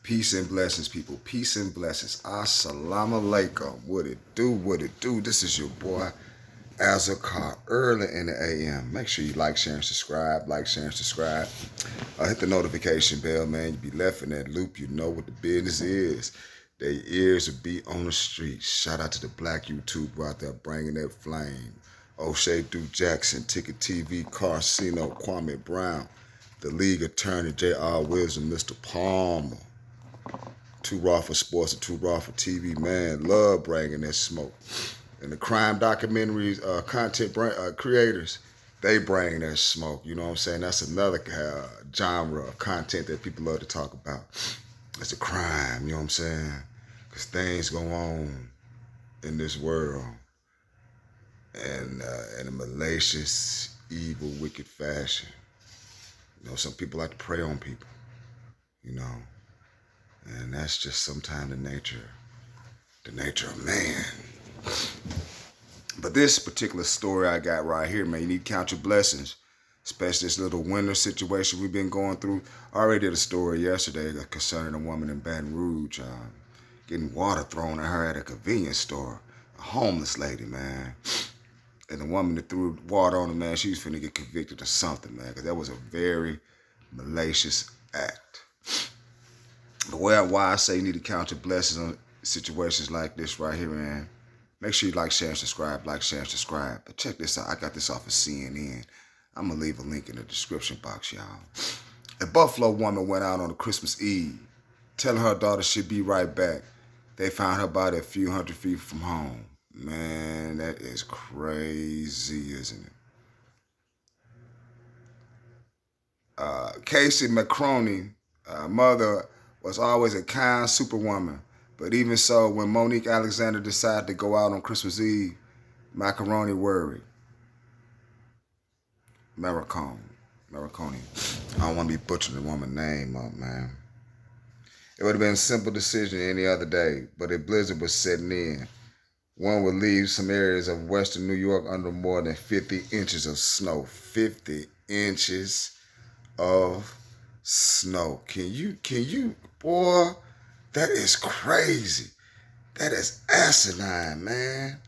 Peace and blessings, people. Peace and blessings. Assalamu alaikum. What it do? What it do? This is your boy, Azakar, early in the AM. Make sure you like, share, and subscribe. Like, share, and subscribe. Hit the notification bell, man. You be left in that loop. You know what the business is. Their ears will be on the street. Shout out to the black YouTuber out there bringing that flame. O'Shea Duke Jackson, Ticket TV, Carcino, Kwame Brown, the league attorney, J.R. Wisdom, Mr. Palmer. Too Raw for Sports and Too Raw for TV, man. Love bringing that smoke. And the crime documentaries, content creators, they bring that smoke. You know what I'm saying? That's another genre of content that people love to talk about. It's a crime, you know what I'm saying? Because things go on in this world and in a malicious, evil, wicked fashion. You know, some people like to prey on people, you know. And that's just sometimes the nature of man. But this particular story I got right here, man, you need to count your blessings, especially this little winter situation we've been going through. I already did a story yesterday concerning a woman in Baton Rouge getting water thrown at her at a convenience store. A homeless lady, man. And the woman that threw water on her, man, she was finna get convicted of something, man, because that was a very malicious act. But why I say you need to count your blessings on situations like this right here, man. Make sure you like, share, and subscribe. Like, share, and subscribe. But check this out. I got this off of CNN. I'm going to leave a link in the description box, y'all. A Buffalo woman went out on Christmas Eve, telling her daughter she'd be right back. They found her body a few hundred feet from home. Man, that is crazy, isn't it? Casey McCroney, mother, was always a kind superwoman. But even so, when Monique Alexander decided to go out on Christmas Eve, Macaroni worried. Maricone. I don't want to be butchering the woman's name up, man. It would have been a simple decision any other day, but a blizzard was setting in. One would leave some areas of western New York under more than 50 inches of snow. 50 inches of snow. Can you, boy, that is crazy. That is asinine, man.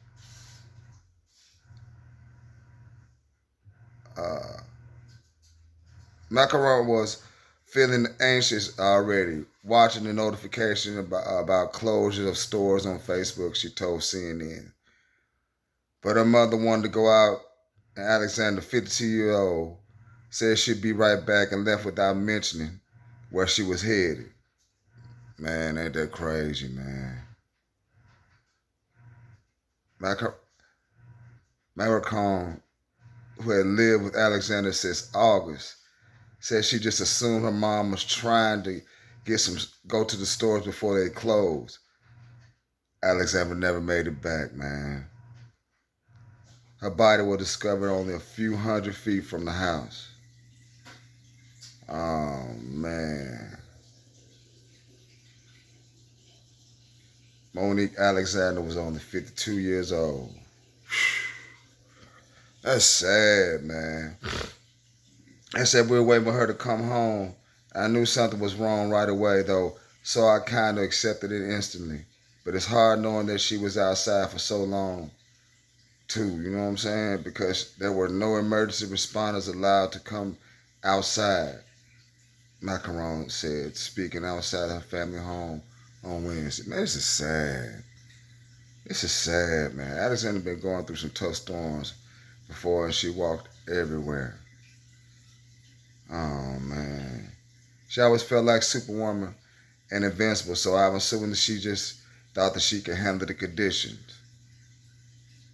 Macaron was feeling anxious already, watching the notification about closure of stores on Facebook, she told CNN. But her mother wanted to go out, and Alexander, 52-year-old, said she'd be right back and left without mentioning where she was headed. Man, ain't that crazy, man. Maricone, who had lived with Alexander since August, said she just assumed her mom was trying to go to the stores before they closed. Alexander never made it back, man. Her body was discovered only a few hundred feet from the house. Oh, man. Monique Alexander was only 52 years old. That's sad, man. I said we were waiting for her to come home. I knew something was wrong right away, though, so I kind of accepted it instantly. But it's hard knowing that she was outside for so long, too, you know what I'm saying? Because there were no emergency responders allowed to come outside, Macaron said, speaking outside her family home on Wednesday. Man, this is sad. This is sad, man. Alexander been going through some tough storms before, and she walked everywhere. Oh, man. She always felt like Superwoman and invincible, so I'm assuming that she just thought that she could handle the conditions.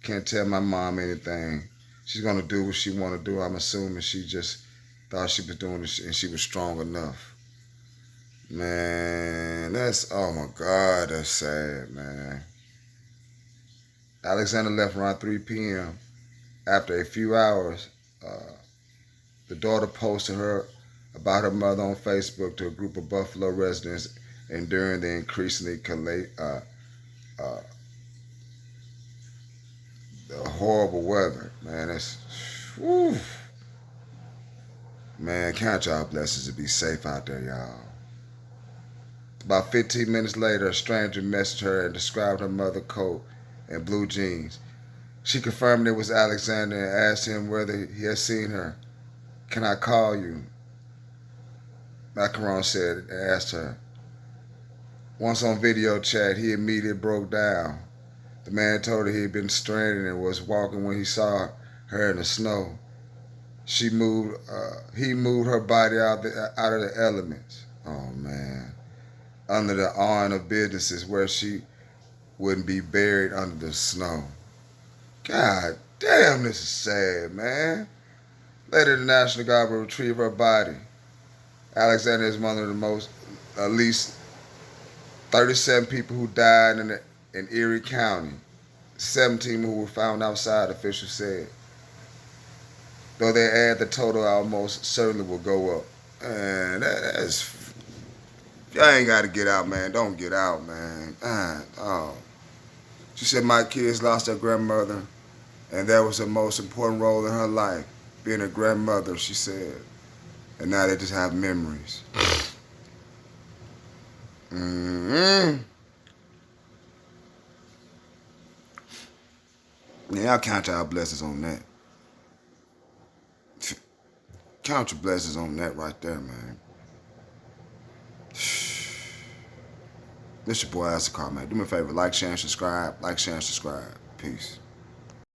Can't tell my mom anything. She's going to do what she want to do. I'm assuming she just thought she was doing it and she was strong enough. Man, oh my God, that's sad, man. Alexander left around 3 p.m. After a few hours, the daughter posted about her mother on Facebook to a group of Buffalo residents enduring the increasingly the horrible weather. Man, whew. Man, count y'all blessings to be safe out there, y'all. About 15 minutes later, a stranger messaged her and described her mother's coat and blue jeans. She confirmed it was Alexander and asked him whether he had seen her. "Can I call you?" Macaron said and asked her. Once on video chat, he immediately broke down. The man told her he had been stranded and was walking when he saw her in the snow. He moved her body out of the elements. Oh man. Under the awning of businesses where she wouldn't be buried under the snow. God damn, this is sad, man. Later, the National Guard will retrieve her body. Alexander is one of at least 37 people who died in Erie County. 17 who were found outside, officials said. Though they add the total, almost certainly will go up. And that's... Y'all ain't got to get out, man. Don't get out, man. Oh. She said, "My kids lost their grandmother, and that was the most important role in her life, being a grandmother," she said. "And now they just have memories." Yeah, I'll count our blessings on that. Count your blessings on that right there, man. This your boy Issachar, man. Do me a favor, like, share, and subscribe. Like, share, and subscribe. Peace.